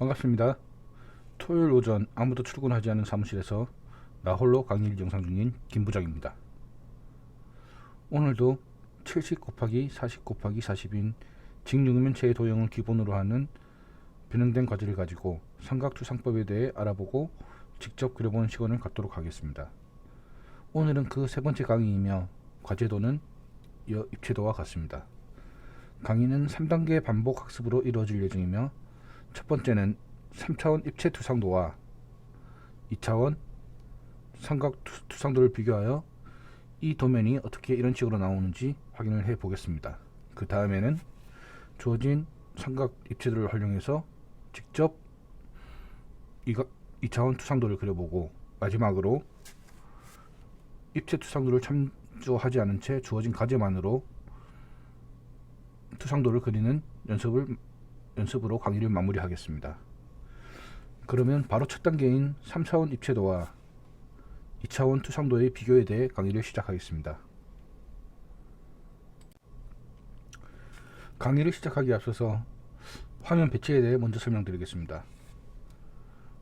반갑습니다. 토요일 오전 아무도 출근하지 않은 사무실에서 나 홀로 강의를 영상 중인 김부장입니다. 오늘도 70 곱하기 40 곱하기 40인 직육면체의 도형을 기본으로 하는 변형된 과제를 가지고 삼각투상법에 대해 알아보고 직접 그려보는 시간을 갖도록 하겠습니다. 오늘은 그 세 번째 강의이며 과제도는 입체도와 같습니다. 강의는 3단계 반복 학습으로 이루어질 예정이며 첫 번째는 3차원 입체 투상도와 2차원 삼각 투상도를 비교하여 이 도면이 어떻게 이런 식으로 나오는지 확인을 해 보겠습니다. 그 다음에는 주어진 삼각 입체도를 활용해서 직접 2차원 투상도를 그려보고, 마지막으로 입체 투상도를 참조하지 않은 채 주어진 과제만으로 투상도를 그리는 연습으로 강의를 마무리하겠습니다. 그러면 바로 첫 단계인 3차원 입체도와 2차원 투상도의 비교에 대해 강의를 시작하겠습니다. 강의를 시작하기에 앞서서 화면 배치에 대해 먼저 설명드리겠습니다.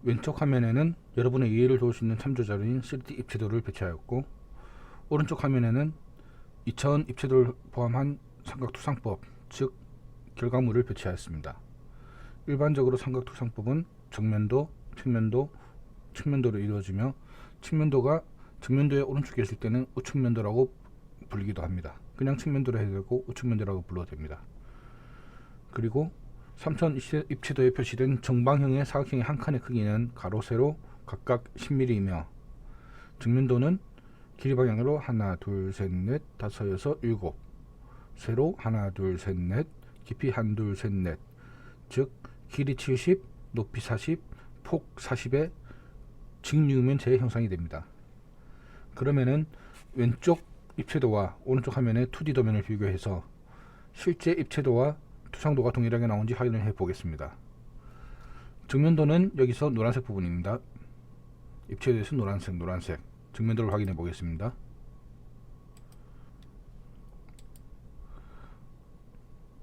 왼쪽 화면에는 여러분의 이해를 도울 수 있는 참조자료인 3D 입체도를 배치하였고, 오른쪽 화면에는 2차원 입체도를 포함한 삼각투상법, 즉 결과물을 배치하였습니다. 일반적으로 삼각투상법은 정면도, 측면도, 측면도로 이루어지며, 측면도가 정면도의 오른쪽에 있을 때는 우측면도라고 불리기도 합니다. 그냥 측면도로 해도 되고 우측면도라고 불러도 됩니다. 그리고 3차원 입체도에 표시된 정방형의 사각형의 한 칸의 크기는 가로, 세로 각각 10mm이며, 정면도는 길이 방향으로 하나, 둘, 셋, 넷, 다섯, 여섯, 일곱, 세로 하나, 둘, 셋, 넷, 깊이 한, 둘, 셋, 넷, 즉 길이 70, 높이 40, 폭 40의 직육면체의 형상이 됩니다. 그러면은 왼쪽 입체도와 오른쪽 화면의 2D 도면을 비교해서 실제 입체도와 투상도가 동일하게 나온지 확인을 해 보겠습니다. 정면도는 여기서 노란색 부분입니다. 입체도에서 노란색 정면도를 확인해 보겠습니다.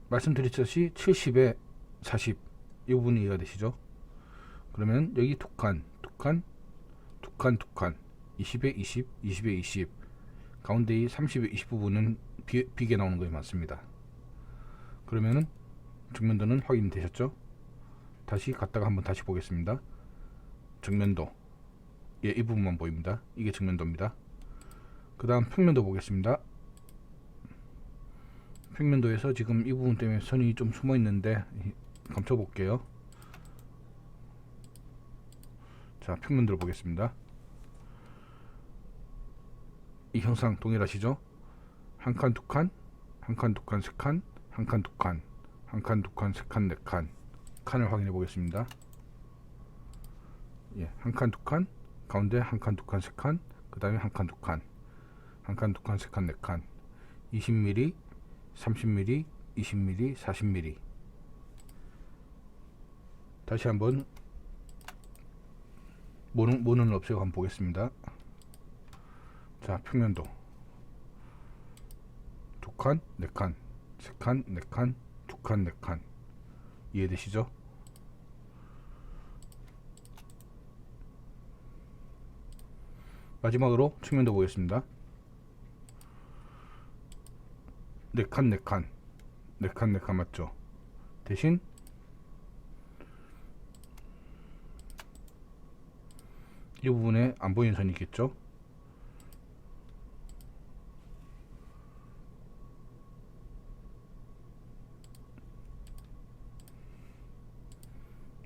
말씀드렸듯이 70에 40 이 부분이 이해가 되시죠? 그러면 여기 두 칸 20에 20, 20에 20, 가운데 이 30에 20 부분은 비게 나오는 것이 맞습니다. 그러면은 정면도는 확인되셨죠? 다시 갔다가 한번 다시 보겠습니다. 정면도, 이 부분만 보입니다. 이게 정면도입니다. 그 다음 평면도 보겠습니다. 평면도에서 지금 이 부분 때문에 선이 좀 숨어 있는데 감춰 볼게요. 자, 평면도를 보겠습니다. 이 형상 동일하시죠? 한 칸, 두 칸, 한 칸, 두 칸, 세 칸, 한 칸, 두 칸, 한 칸, 두 칸, 세 칸, 네 칸. 칸을 확인해 보겠습니다. 예, 한 칸, 두 칸, 가운데 한 칸, 두 칸, 세 칸, 그 다음에 한 칸, 두 칸, 한 칸, 두 칸, 세 칸, 네 칸, 20mm, 30mm, 20mm, 40mm. 다시 한번 모눈을 없애고 한번 보겠습니다. 자, 평면도 두 칸, 네 칸, 세 칸, 네 칸, 두 칸, 네 칸. 이해되시죠? 마지막으로 측면도 보겠습니다. 네 칸, 네 칸, 네 칸, 네 칸 맞죠? 대신 이 부분에 안 보이는 선이 있겠죠?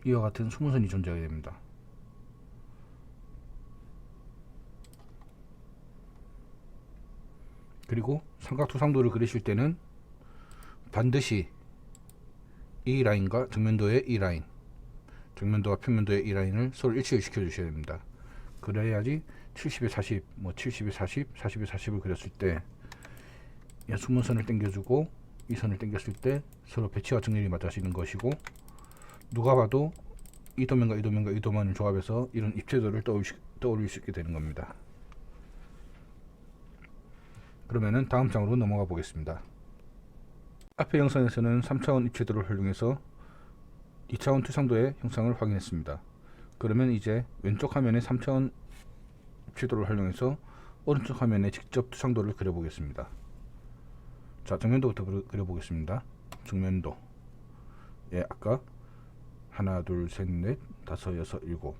이와 같은 숨은 선이 존재하게 됩니다. 그리고 삼각투상도를 그리실 때는 반드시 이 라인과 정면도의 이 라인, 정면도와 평면도의 이 라인을 서로 일치를 시켜 주셔야 됩니다. 그래야지 70에 40, 70에 40, 40에 40을 그렸을 때 숨은 선을 당겨주고 이 선을 당겼을 때 서로 배치와 정렬이 맞아지는 것이고, 누가 봐도 이 도면과 이 도면과 이 도면을 조합해서 이런 입체도를 떠올릴 수 있게 되는 겁니다. 그러면은 다음 장으로 넘어가 보겠습니다. 앞의 영상에서는 3차원 입체도를 활용해서 2차원 투상도의 형상을 확인했습니다. 그러면 이제 왼쪽 화면의 3차원 입체도를 활용해서 오른쪽 화면에 직접 투상도를 그려보겠습니다. 자, 정면도부터 그려보겠습니다. 정면도. 예, 아까 하나, 둘, 셋, 넷, 다섯, 여섯, 일곱.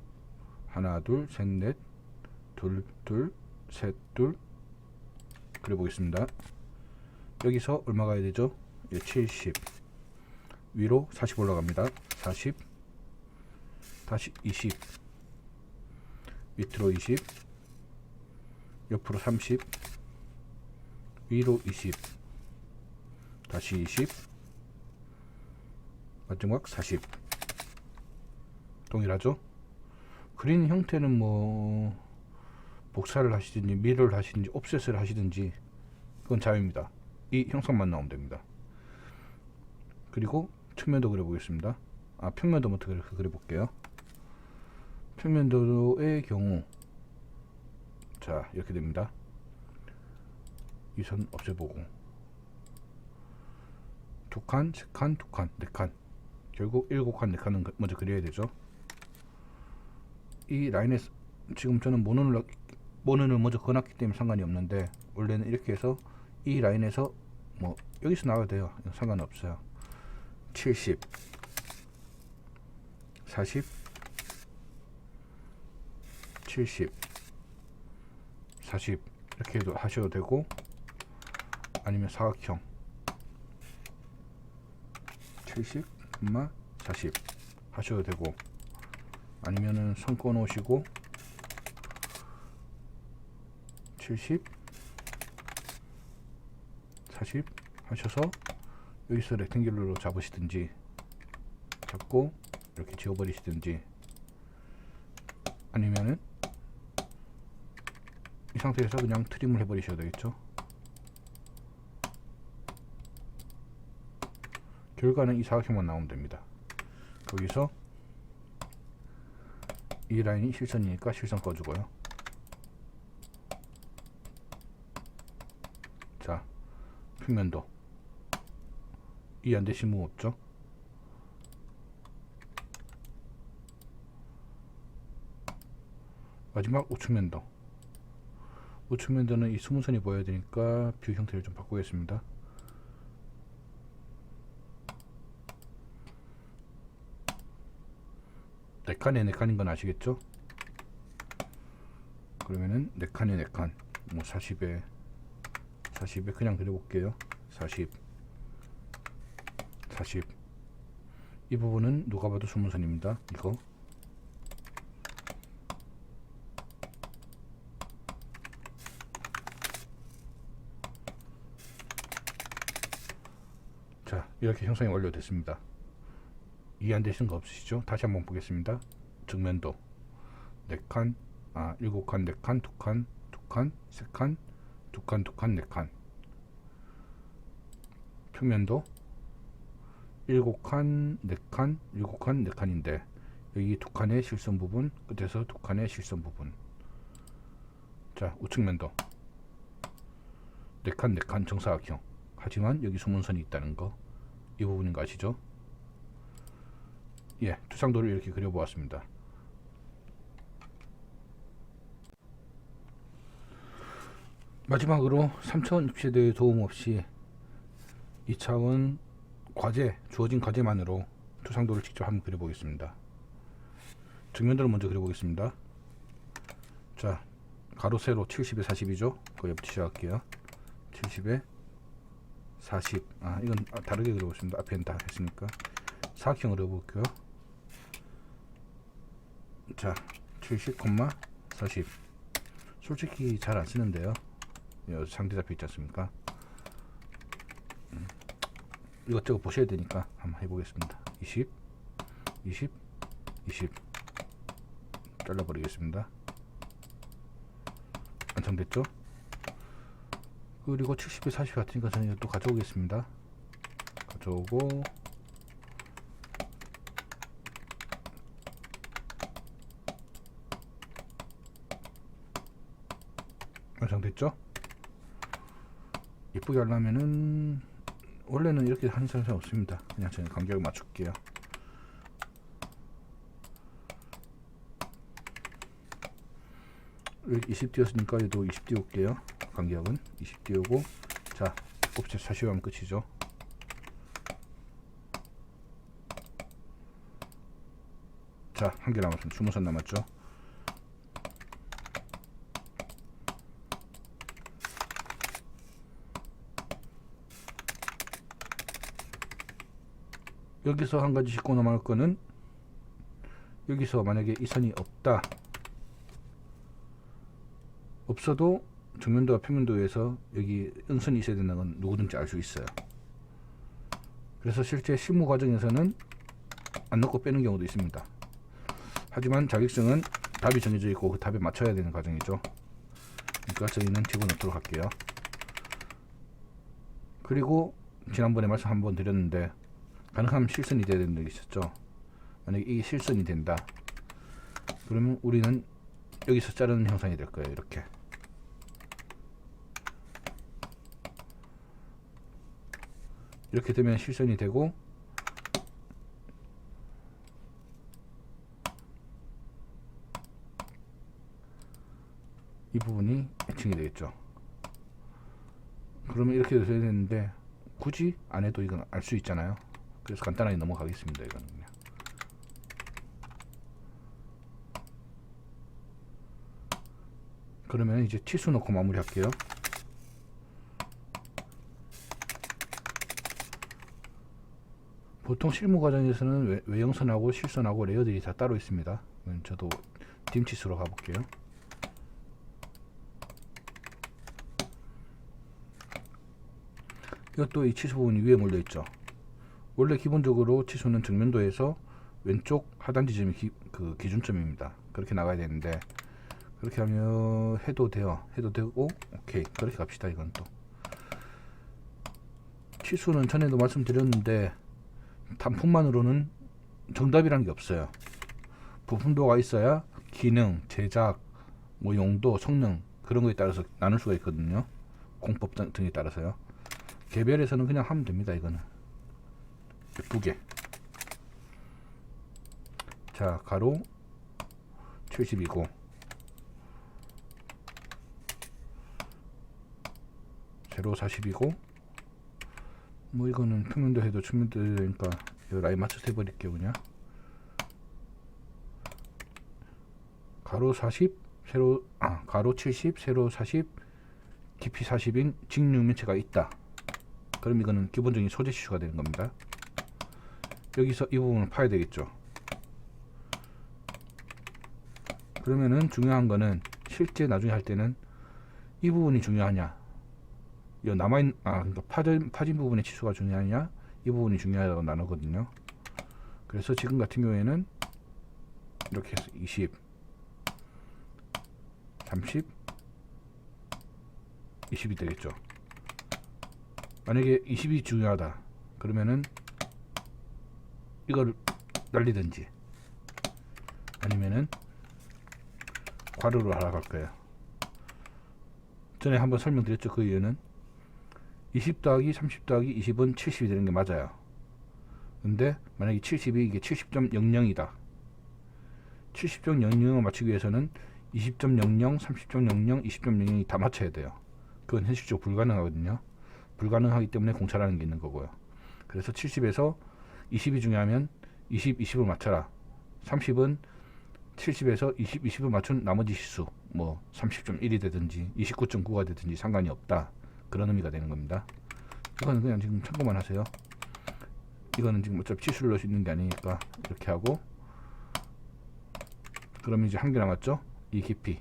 하나, 둘, 셋, 넷, 둘, 둘, 셋, 둘. 그려보겠습니다. 여기서 얼마 가야 되죠? 예, 70. 위로 40 올라갑니다. 40. 다시 20. 밑으로 20. 옆으로 30. 위로 20. 다시 20. 마지막 40. 동일하죠? 그린 형태는 뭐 복사를 하시든지 미러를 하시든지 옵셋을 하시든지 그건 자유입니다. 이 형상만 나오면 됩니다. 그리고 측면도 그려보겠습니다. 평면도부터 그려볼게요. 평면도의 경우 자, 이렇게 됩니다. 이 선 없애보고 두 칸, 세 칸, 두 칸, 네 칸, 결국 7칸, 4칸은 먼저 그려야 되죠. 이 라인에 지금 저는 모눈을 먼저 그어놨기 때문에 상관이 없는데, 원래는 이렇게 해서 이 라인에서 뭐 여기서 나와도 돼요. 상관없어요. 70, 40, 70, 40 이렇게 해도 하셔도 되고, 아니면 사각형 70, 40 하셔도 되고, 아니면은 선 꺼 놓으시고 70, 40 하셔서 여기서 렉탱귤로 잡으시든지 잡고 이렇게 지워버리시든지, 아니면은 이 상태에서 그냥 트림을 해버리셔야 되겠죠. 결과는 이 사각형만 나오면 됩니다. 거기서 이 라인이 실선이니까 실선 꺼주고요. 자, 평면도 이 안되신 분 없죠? 마지막 우측면도. 우측면도는 이 수문선이 보여야 되니까 뷰 형태를 좀 바꾸겠습니다. 네 칸에 네 칸인 건 아시겠죠? 그러면은 네 칸에 네 칸, 뭐 40에 그냥 그려볼게요. 40 이 부분은 누가 봐도 수문선입니다. 이거 자, 이렇게 형상이 완료됐습니다. 이해 안 되시는 거 없으시죠? 다시 한번 보겠습니다. 정면도 4칸, 7칸, 4칸, 2칸, 2칸, 3칸, 2칸, 2칸, 4칸. 평면도 7칸, 4칸, 7칸, 4칸인데 여기 2칸의 실선 부분, 끝에서 2칸의 실선 부분. 자, 우측면도 4칸, 4칸 정사각형. 하지만 여기 수문선이 있다는 거, 이 부분인 거 아시죠? 예, 투상도를 이렇게 그려보았습니다. 마지막으로 3차원 입체도의 도움 없이 2차원 과제, 주어진 과제만으로 투상도를 직접 한번 그려보겠습니다. 정면도를 먼저 그려보겠습니다. 자, 가로 세로 70에 40이죠? 거기부터 시작할게요. 70에 40. 이건 다르게 그려보겠습니다. 앞에는 다 했으니까. 사각형으로 해볼게요. 자, 70, 40. 솔직히 잘 안 쓰는데요. 상대 잡혀 있지 않습니까? 이것저것 보셔야 되니까 한번 해보겠습니다. 20, 20, 20 잘라버리겠습니다. 완성됐죠? 그리고 70에 40 같으니까 저는 또 가져오겠습니다. 가져오고 완성됐죠? 이쁘게 하려면은 원래는 이렇게 하는 사람이 없습니다. 그냥 저는 간격을 맞출게요. 20 띄웠으니까 얘도 20 띄울게요. 간격은 20 띄우고, 자, 옵셋 40 하면 끝이죠. 자, 한 개 남았습니다. 20선 남았죠. 여기서 한 가지 짚고 넘어갈 거는, 여기서 만약에 이 선이 없다, 없어도 정면도와 평면도에서 여기 음선이 있어야 되는 건 누구든지 알 수 있어요. 그래서 실제 실무 과정에서는 안 넣고 빼는 경우도 있습니다. 하지만 자격증은 답이 정해져 있고 그 답에 맞춰야 되는 과정이죠. 그러니까 저희는 집어넣도록 할게요. 그리고 지난번에 말씀 한번 드렸는데, 가능하면 실선이 돼야 되는 게 있었죠. 만약에 이게 실선이 된다, 그러면 우리는 여기서 자르는 형상이 될 거예요. 이렇게. 이렇게 되면 실선이 되고, 이 부분이 애칭이 되겠죠. 그러면 이렇게 돼야 되는데 굳이 안 해도 이건 알 수 있잖아요. 그래서 간단하게 넘어가겠습니다. 이거는 그냥. 그러면 이제 치수 넣고 마무리 할게요. 보통 실무 과정에서는 외형선하고 실선하고 레이어들이 다 따로 있습니다. 저도 딤치수로 가볼게요. 이것도 이 치수 부분이 위에 몰려 있죠. 원래 기본적으로 치수는 정면도에서 왼쪽 하단 지점이 그 기준점입니다. 그렇게 나가야 되는데, 그렇게 하면 해도 돼요. 해도 되고, 오케이. 그렇게 갑시다. 이건 또 치수는 전에도 말씀드렸는데, 단품만으로는 정답이라는 게 없어요. 부품도가 있어야 기능, 제작, 뭐 용도, 성능, 그런 거에 따라서 나눌 수가 있거든요. 공법 등에 따라서요. 개별에서는 그냥 하면 됩니다. 이거는 예쁘게. 자, 가로 70이고, 세로 40이고, 뭐 이거는 평면도 해도 측면도 해도 되니까 이 라인 맞춰서 해버릴게요. 그냥 가로 40, 세로 가로 70, 세로 40, 깊이 40인 직육면체가 있다. 그럼 이거는 기본적인 소재 치수가 되는 겁니다. 여기서 이 부분을 파야 되겠죠. 그러면은 중요한 거는, 실제 나중에 할 때는 이 부분이 중요하냐, 이 남아있는 그러니까 파진 부분의 치수가 중요하냐, 이 부분이 중요하다고 나누거든요. 그래서 지금 같은 경우에는 이렇게 해서 20, 30, 20이 되겠죠. 만약에 20이 중요하다 그러면은 이걸 날리든지 아니면은 괄호로 하러 갈 거예요. 전에 한번 설명드렸죠. 그 이유는 20 더하기 30 더하기 20은 70이 되는 게 맞아요. 근데 만약에 70이 이게 70.00이다. 70.00을 맞추기 위해서는 20.00, 30.00, 20.00이 다 맞춰야 돼요. 그건 현실적으로 불가능하거든요. 불가능하기 때문에 공차라는 게 있는 거고요. 그래서 70에서 20이 중요하면 20, 20을 맞춰라. 30은 70에서 20, 20을 맞춘 나머지 실수, 뭐 30.1이 되든지 29.9가 되든지 상관이 없다. 그런 의미가 되는 겁니다. 이거는 그냥 지금 참고만 하세요. 이거는 지금 어차피 치수를 넣을 수 있는 게 아니니까 이렇게 하고, 그럼 이제 한 개 남았죠. 이 깊이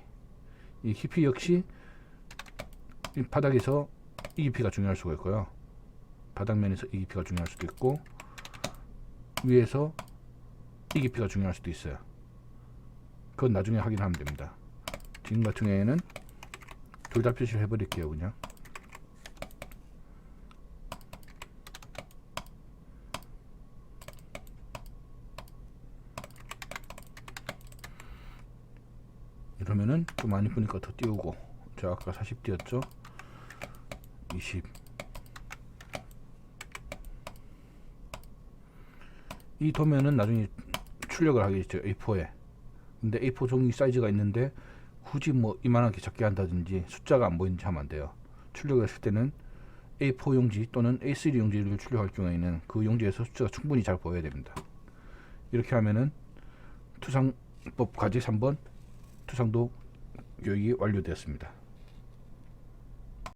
역시 이 바닥에서 이 깊이가 중요할 수가 있고요. 바닥면에서 이 깊이가 중요할 수도 있고, 위에서 이 깊이가 중요할 수도 있어요. 그건 나중에 확인하면 됩니다. 지금 같은 경우에는 둘 다 표시를 해버릴게요. 그냥 이러면은 좀 많이 뿌니까 더 띄우고, 저 아까 40 띄웠죠. 20. 이 도면은 나중에 출력을 하겠죠. A4에. 근데 A4 종이 사이즈가 있는데 굳이 뭐 이만하게 작게 한다든지 숫자가 안 보이는지 하면 안 돼요. 출력을 했을 때는 A4 용지 또는 A3 용지를 출력할 경우에는 그 용지에서 숫자가 충분히 잘 보여야 됩니다. 이렇게 하면은 투상법 과제 3번 투상도 교육이 완료되었습니다.